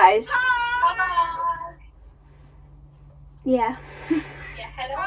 guys. Yeah. Yeah, hello.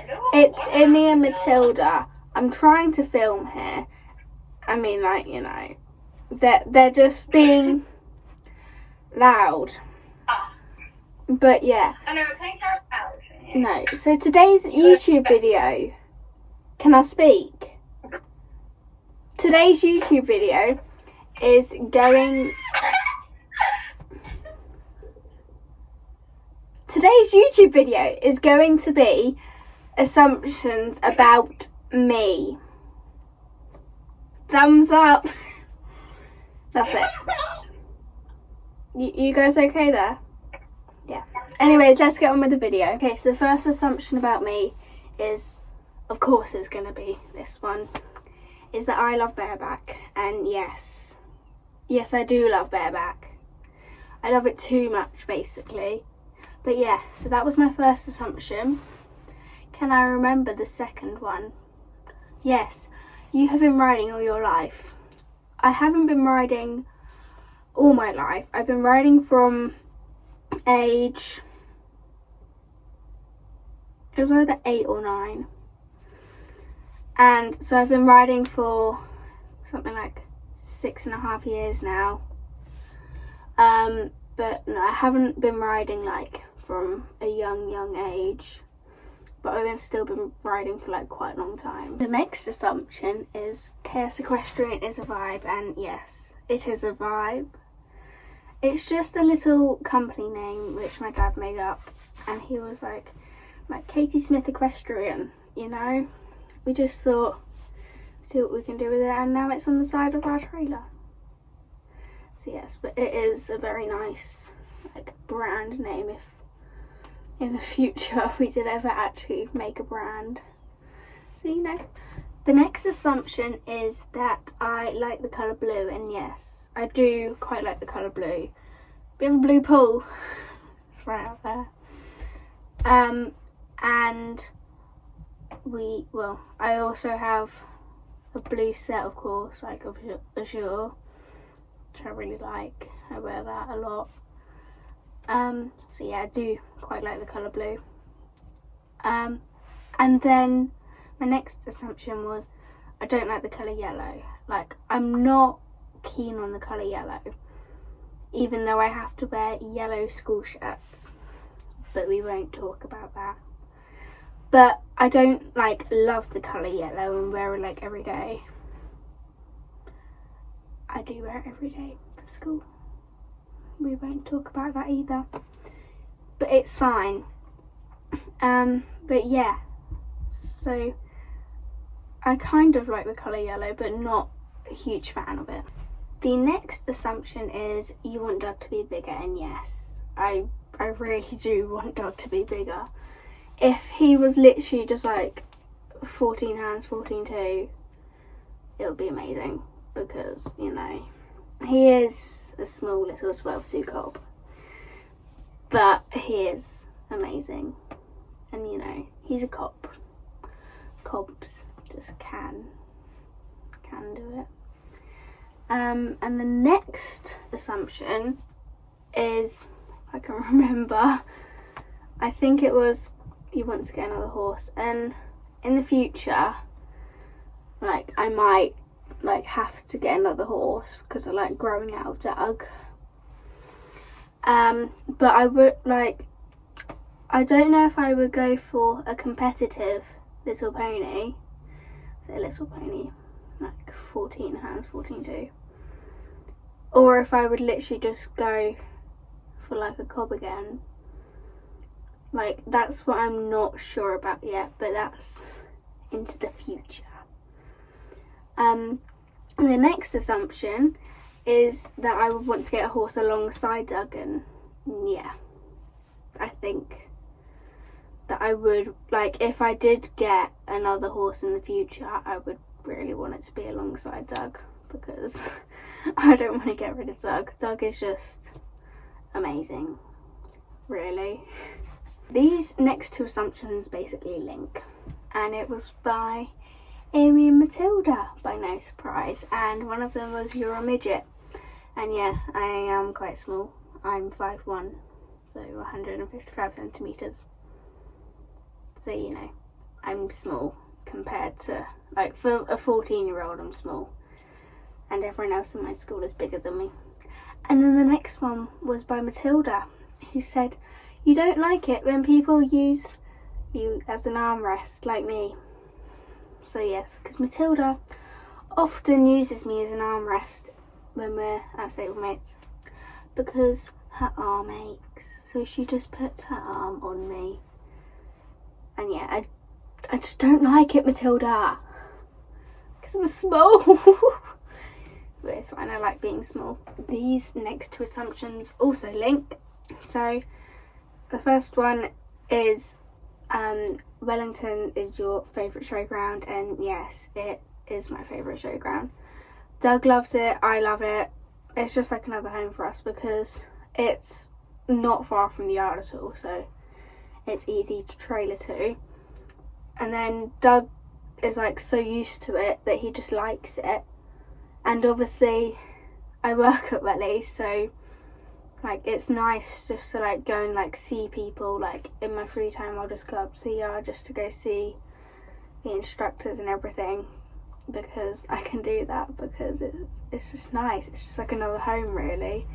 Hello. It's Emmy and Matilda. I'm trying to film here. I mean, like, you know, they're just being loud. But yeah. I know, we're playing Tower of Power. No. So today's YouTube video. Can I speak? Today's YouTube video is going. Today's YouTube video is going to be assumptions about me. Thumbs up. That's it. You guys okay there? Yeah. Anyways, let's get on with the video. Okay, so the first assumption about me is, of course it's going to be this one, is that I love bareback. And yes, I do love bareback. I love it too much, basically. But yeah, so that was my first assumption. Can I remember the second one? Yes, you have been riding all your life. I haven't been riding all my life. I've been riding from age, it was either 8 or 9. And so I've been riding for something like 6.5 years now. But no, I haven't been riding like from a young age. But I've still been riding for like quite a long time. The next assumption is Cornish Equestrian is a vibe, and yes, it is a vibe. It's just a little company name which my dad made up, and he was like Katie Smith Equestrian, you know? We just thought, see what we can do with it, and now it's on the side of our trailer. So yes, but it is a very nice like brand name if in the future we did ever actually make a brand. So you know. The next assumption is that I like the colour blue, and yes, I do quite like the colour blue. We have a blue pool. It's right out there. And I also have a blue set, of course, like of Azure, which I really like. I wear that a lot. So yeah, I do quite like the colour blue. And then my next assumption was I don't like the colour yellow. Like, I'm not keen on the colour yellow, even though I have to wear yellow school shirts. But we won't talk about that. But I don't like love the colour yellow and wear it like every day. I do wear it every day for school. We won't talk about that either. But it's fine. But yeah. So I kind of like the colour yellow, but not a huge fan of it. The next assumption is you want Doug to be bigger, and yes, I really do want Doug to be bigger. If he was literally just like 14 hands, 14.2, it would be amazing, because, you know, he is a small little 12.2 cob, but he is amazing, and you know, he's a cob. Cobs just can do it. And the next assumption is, I can remember, I think it was you want to get another horse, and in the future, like, I might like have to get another horse because I like growing out of Doug. But I would like, I don't know if I would go for a competitive little pony, so a little pony like 14 hands, 14.2, or if I would literally just go for like a cob again. Like, that's what I'm not sure about yet, but that's into the future. And the next assumption is that I would want to get a horse alongside Doug, and yeah, I think that I would, like, if I did get another horse in the future, I would really want it to be alongside Doug, because I don't want to get rid of Doug. Doug is just amazing, really. These next two assumptions basically link, and it was by Amy and Matilda, by no surprise, and one of them was you're a midget, and yeah, I am quite small. I'm 5'1", so 155 centimetres. So, you know, I'm small compared to, like, for a 14-year-old, I'm small. And everyone else in my school is bigger than me. And then the next one was by Matilda, who said, "You don't like it when people use you as an armrest, like me." So yes, because Matilda often uses me as an armrest when we're at stablemates, because her arm aches. So she just puts her arm on me. And yeah, I just don't like it, Matilda, because I'm small. But it's fine, I like being small. These next two assumptions also link. So the first one is Wellington is your favourite showground, and yes, it is my favourite showground. Doug loves it, I love it. It's just like another home for us because it's not far from the yard at all, so it's easy to trailer to. And then Doug is like so used to it that he just likes it. And obviously I work at Welly, so like it's nice just to like go and like see people. Like in my free time I'll just go up to the yard just to go see the instructors and everything, because I can do that because it's just nice. It's just like another home really.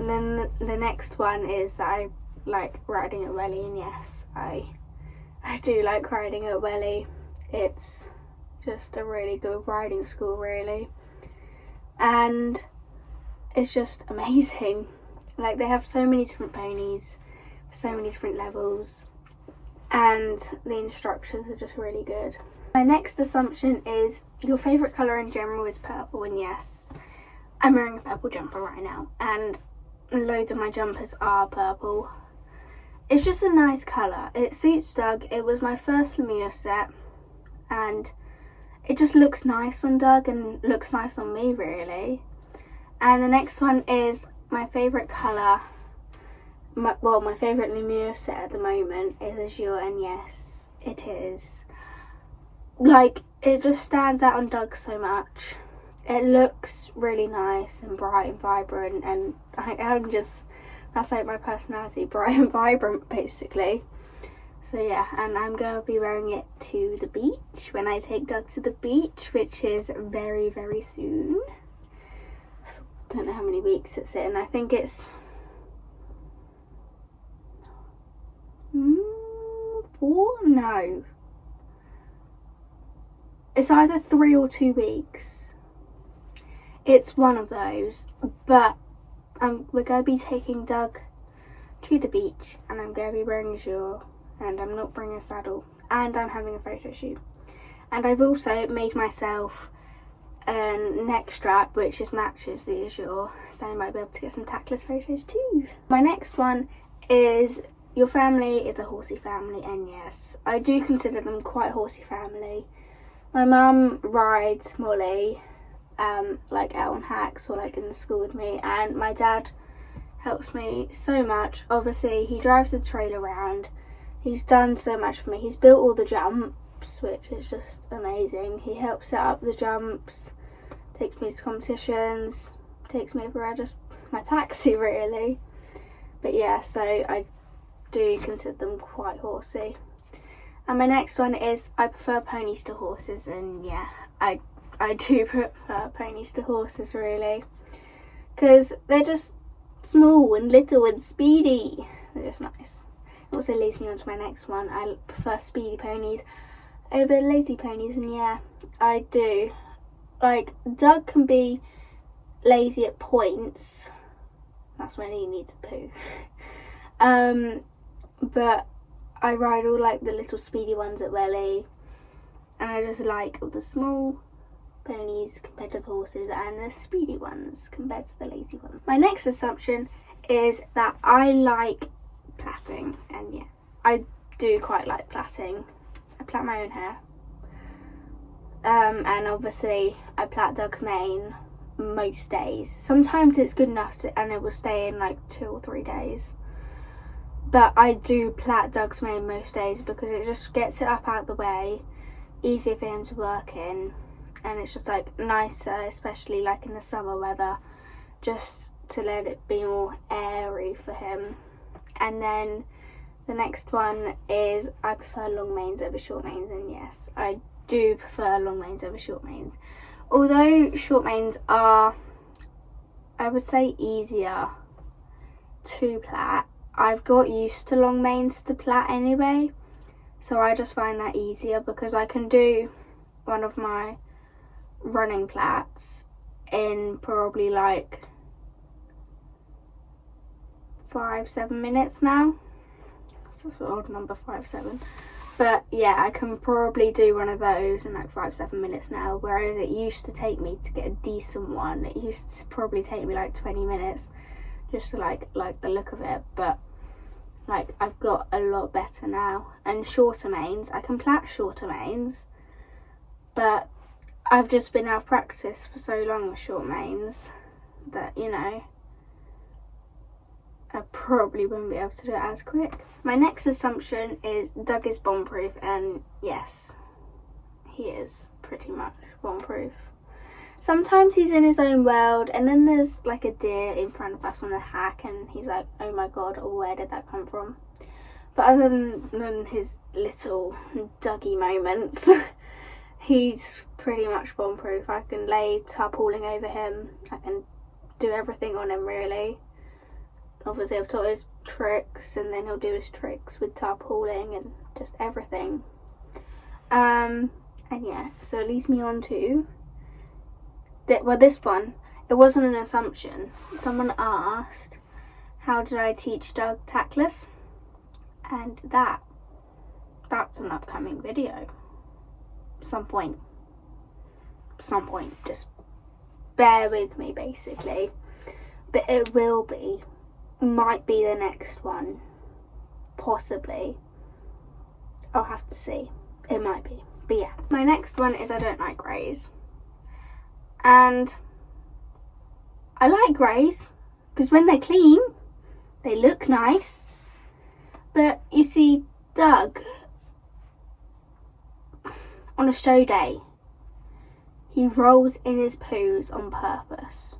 And then the next one is that I like riding at Welly, and yes, I do like riding at Welly. It's just a really good riding school really, and it's just amazing. Like they have so many different ponies, so many different levels, and the instructors are just really good. My next assumption is your favourite colour in general is purple, and yes, I'm wearing a purple jumper right now, and loads of my jumpers are purple. It's just a nice colour. It suits Doug. It was my first Lemieux set, and it just looks nice on Doug and looks nice on me really. And the next one is my favourite colour. My favourite Lemieux set at the moment is Azure, and yes, it is. Like, it just stands out on Doug so much. It looks really nice and bright and vibrant, and that's like my personality, bright and vibrant basically. So yeah, and I'm going to be wearing it to the beach when I take Doug to the beach, which is very, very soon. I don't know how many weeks it's in. I think it's 4? No. It's either 3 or 2 weeks. It's one of those, but we're going to be taking Doug to the beach, and I'm going to be wearing Azure, and I'm not bringing a saddle, and I'm having a photo shoot. And I've also made myself a neck strap which matches the Azure, so I might be able to get some tactless photos too. My next one is your family is a horsey family, and yes, I do consider them quite a horsey family. My mum rides Molly like out on hacks or like in the school with me, and my dad helps me so much. Obviously he drives the trailer around, he's done so much for me, he's built all the jumps, which is just amazing. He helps set up the jumps, takes me to competitions, takes me everywhere, just my taxi really. But yeah, so I do consider them quite horsey. And my next one is I prefer ponies to horses, and yeah, I do prefer ponies to horses really, because they're just small and little and speedy. They're just nice. It also leads me on to my next one. I prefer speedy ponies over lazy ponies, and yeah, I do. Like, Doug can be lazy at points. That's when he needs a poo. But I ride all like the little speedy ones at Welly, and I just like all the small ponies compared to the horses, and the speedy ones compared to the lazy ones. My next assumption is that I like plaiting, and yeah, I do quite like plaiting. I plait my own hair, and obviously I plait Doug's mane most days. Sometimes it's good enough and it will stay in like 2 or 3 days, but I do plait Doug's mane most days because it just gets it up out the way, easier for him to work in, and it's just like nicer, especially like in the summer weather, just to let it be more airy for him. And then the next one is I prefer long manes over short manes, and yes, I do prefer long manes over short manes. Although short manes are, I would say, easier to plait, I've got used to long manes to plait anyway, so I just find that easier because I can do one of my running plaits in probably like 5-7 minutes now. That's an odd number, 5-7. But yeah, I can probably do one of those in like 5-7 minutes now, whereas it used to take me to get a decent one. It used to probably take me like 20 minutes just to like the look of it. But like I've got a lot better now. And shorter manes, I can plait shorter manes, but I've just been out of practice for so long with short manes that, you know, I probably won't be able to do it as quick. My next assumption is Doug is bomb-proof, and yes, he is pretty much bomb-proof. Sometimes he's in his own world, and then there's like a deer in front of us on the hack, and he's like, oh my god, where did that come from? But other than his little Dougie moments, he's pretty much bomb-proof. I can lay tarpaulin over him, I can do everything on him really. Obviously I've taught his tricks, and then he'll do his tricks with tarpaulin and just everything. And yeah, so it leads me on to this one. It wasn't an assumption. Someone asked, how did I teach Doug tactless? And that's an upcoming video. Some point, just bear with me basically. But it will be, might be the next one, possibly. I'll have to see. It might be. But yeah, my next one is I don't like greys. And I like greys because when they're clean, they look nice. But you see, Doug, on a show day, he rolls in his poos on purpose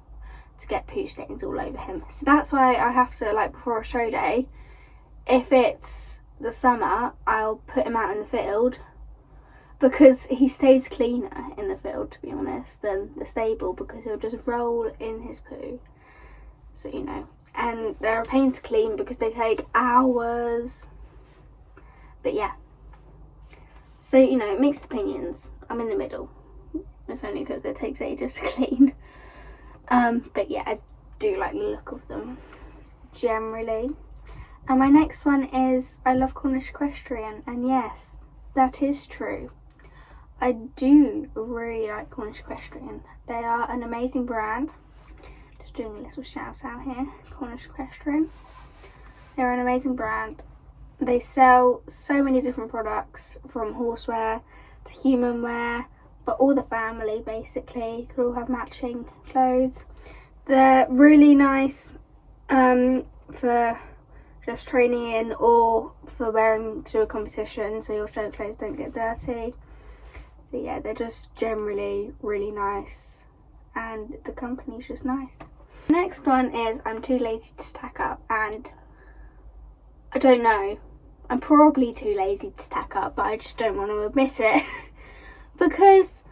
to get poo stains all over him. So that's why I have to, like, before a show day, if it's the summer, I'll put him out in the field, because he stays cleaner in the field, to be honest, than the stable, because he'll just roll in his poo. So, you know, and they're a pain to clean because they take hours. But yeah, so, you know, mixed opinions. I'm in the middle. It's only because it takes ages to clean. But yeah, I do like the look of them generally. And my next one is I love Cornish Equestrian, and yes, that is true. I do really like Cornish Equestrian. They are an amazing brand. Just doing a little shout out here, Cornish Equestrian. They're an amazing brand. They sell so many different products, from horsewear to human wear, but all the family basically could all have matching clothes. They're really nice for just training in or for wearing to a competition, so your show clothes don't get dirty. So yeah, they're just generally really nice, and the company's just nice. The next one is I'm too lazy to tack up, and I don't know, I'm probably too lazy to tack up, but I just don't want to admit it. Because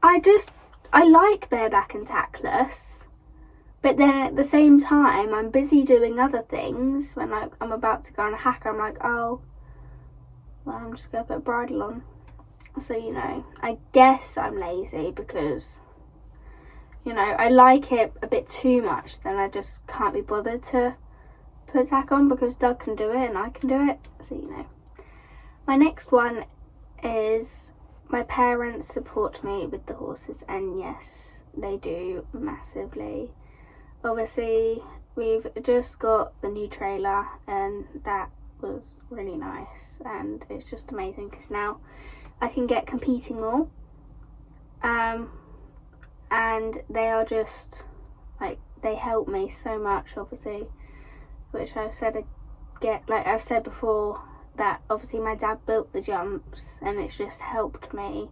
I like bareback and tackless, but then at the same time I'm busy doing other things. When I'm about to go on a hack, I'm like, oh, well, I'm just going to put a bridle on. So, you know, I guess I'm lazy because, you know, I like it a bit too much, then I just can't be bothered to put a tack on because Doug can do it and I can do it. So, you know. My next one is my parents support me with the horses, and yes, they do massively. Obviously, we've just got the new trailer, and that was really nice, and it's just amazing because now I can get competing more, and they are just like, they help me so much, obviously, which I've said before, that obviously my dad built the jumps, and it's just helped me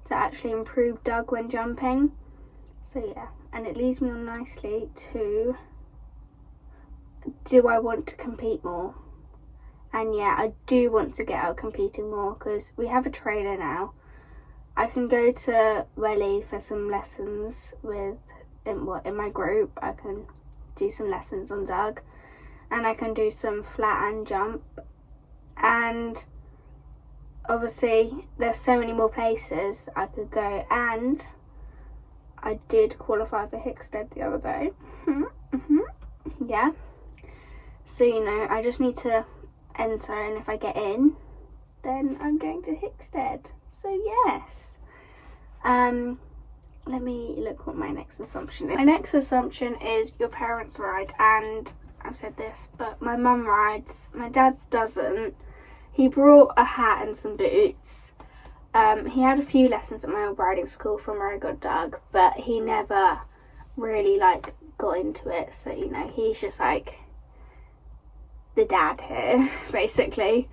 to actually improve Doug when jumping. So yeah, And it leads me on nicely to, do I want to compete more? And yeah, I do want to get out competing more because we have a trainer now. I can go to Welly for some lessons in my group. I can do some lessons on Doug, and I can do some flat and jump. And obviously there's so many more places I could go, and I did qualify for Hickstead the other day. Yeah. So, you know, I just need to enter, and if I get in, then I'm going to Hickstead. So, yes. Let me look what my next assumption is. My next assumption is your parents ride, and I've said this, but my mum rides. My dad doesn't. He brought a hat and some boots. He had a few lessons at my old riding school from where I got Doug, but he never really got into it. So, you know, he's just the dad here, basically.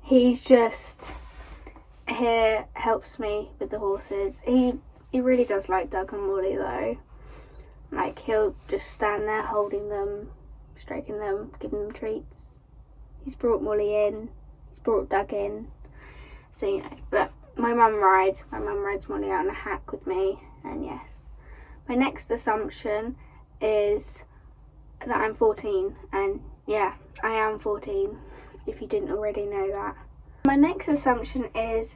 He's just here, helps me with the horses. He really does like Doug and Molly though. He'll just stand there holding them, stroking them, giving them treats. He's brought Molly in, he's brought Doug in. So, you know, but my mum rides Molly out on a hack with me, and yes. My next assumption is that I'm 14, and yeah, I am 14, if you didn't already know that. My next assumption is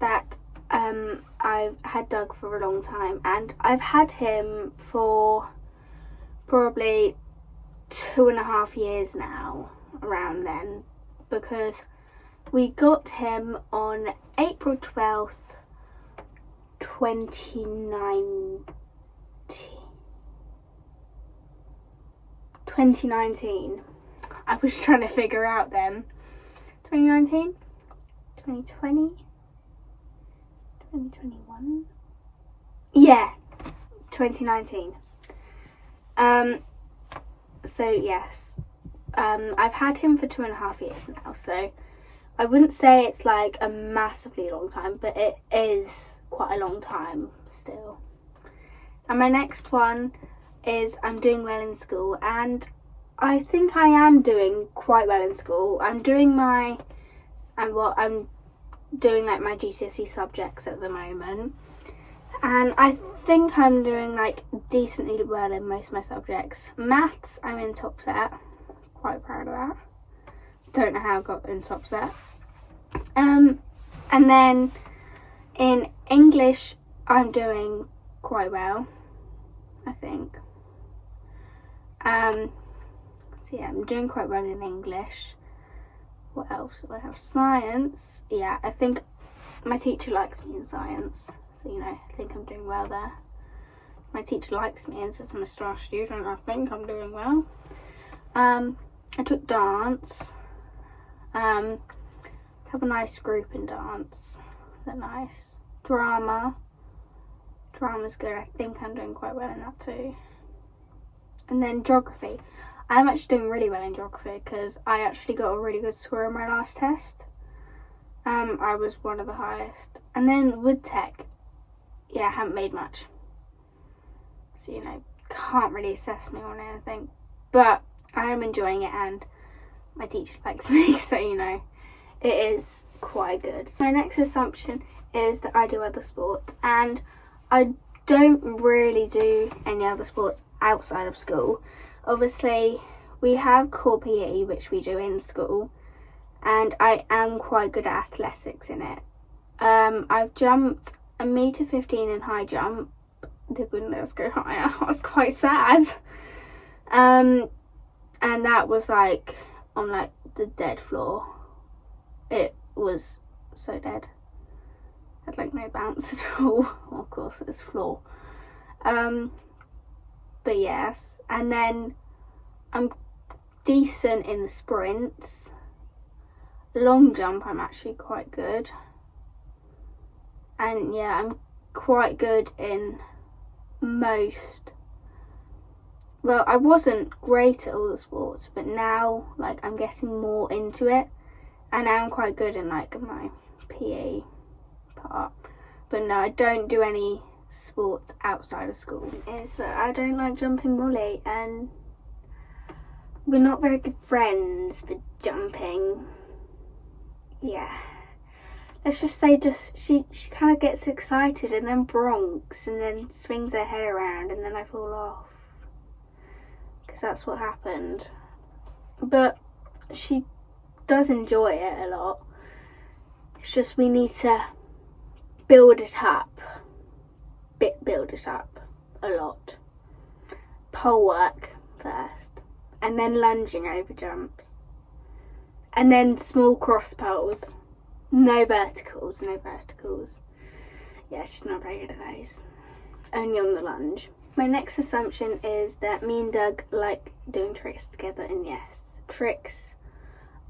that I've had Doug for a long time, and I've had him for probably 2.5 years now, around then, because we got him on April 12th, 2019. 2019. I was trying to figure out then. 2019? 2020? 2021? Yeah, 2019. So yes. I've had him for 2.5 years now, so I wouldn't say it's a massively long time, but it is quite a long time still. And my next one is I'm doing well in school, and I think I am doing quite well in school. I'm doing my GCSE subjects at the moment, and I think I'm doing decently well in most of my subjects. Maths, I'm in top set. Quite proud of that. Don't know how I got in top set. And then in English, I'm doing quite well, I think. So yeah, I'm doing quite well in English. What else do I have? Science. Yeah, I think my teacher likes me in science. So, you know, I think I'm doing well there. My teacher likes me and says I'm a star student. I think I'm doing well. I took dance. Have a nice group in dance. They're nice. Drama's good. I think I'm doing quite well in that too. And then geography. I'm actually doing really well in geography because I actually got a really good score on my last test. I was one of the highest. And then wood tech. Yeah, I haven't made much. So, you know, can't really assess me on anything. But I am enjoying it, and my teacher likes me, so, you know, it is quite good. My next assumption is that I do other sports, and I don't really do any other sports outside of school. Obviously, we have core PE, which we do in school, and I am quite good at athletics in it. I've jumped 1.15 m in high jump. They wouldn't let us go higher. I was quite sad. And that was on the dead floor. It was so dead. Had no bounce at all. Well, of course, it's floor. But yes, and then I'm decent in the sprints. Long jump, I'm actually quite good. And yeah, I'm quite good in most. Well, I wasn't great at all the sports, but now I'm getting more into it, and now I'm quite good in my PE part. But no, I don't do any sports outside of school is that I don't like jumping Molly, and we're not very good friends for jumping. Yeah. Let's just say she kind of gets excited and then broncs and then swings her head around and then I fall off. Because that's what happened. But she does enjoy it a lot. It's just we need to build it up. Build it up a lot. Pole work first. And then lunging over jumps. And then small cross poles. No verticals. Yeah, she's not very good at those. Only on the lunge. My next assumption is that me and Doug like doing tricks together, and yes, tricks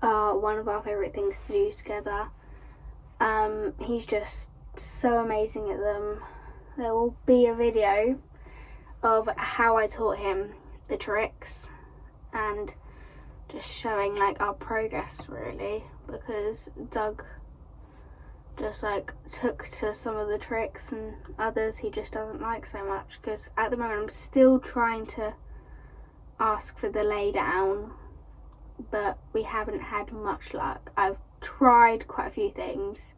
are one of our favourite things to do together. He's just so amazing at them. There will be a video of how I taught him the tricks and just showing like our progress really, because Doug just like took to some of the tricks and others he just doesn't like so much, because at the moment I'm still trying to ask for the lay down, but we haven't had much luck. I've tried quite a few things,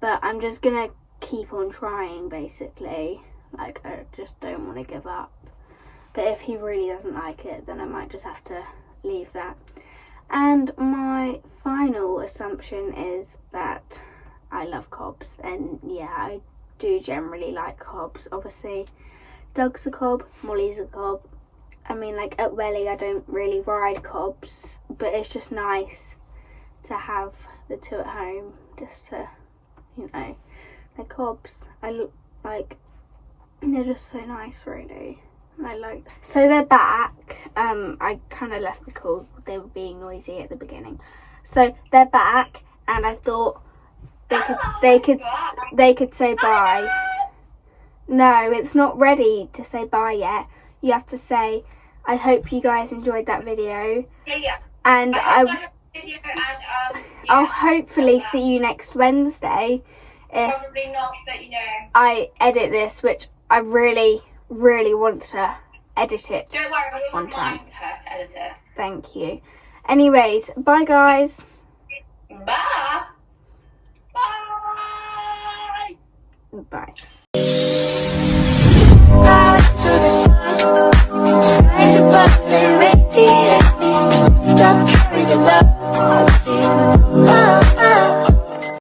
but I'm just gonna keep on trying basically. Like, I just don't want to give up, but if he really doesn't like it, then I might just have to leave that. And my final assumption is that I love cobs, and yeah, I do generally like cobs. Obviously, Doug's a cob, Molly's a cob. I mean, like at Welly, I don't really ride cobs, but it's just nice to have the two at home, just to, you know, they're cobs. Like, they're just so nice, really. I like them. So they're back. I kind of left the call. They were being noisy at the beginning. So they're back, and I thought they could say bye. No, it's not ready to say bye yet. You have to say, I hope you guys enjoyed that video. Yeah. And I'll hopefully see you next Wednesday. If Probably not, but you know. I edit this, which I really, really want to edit it. Don't worry, I will on time. remind her to edit it. Thank you. Anyways, bye guys. Bye. Bye. Bye.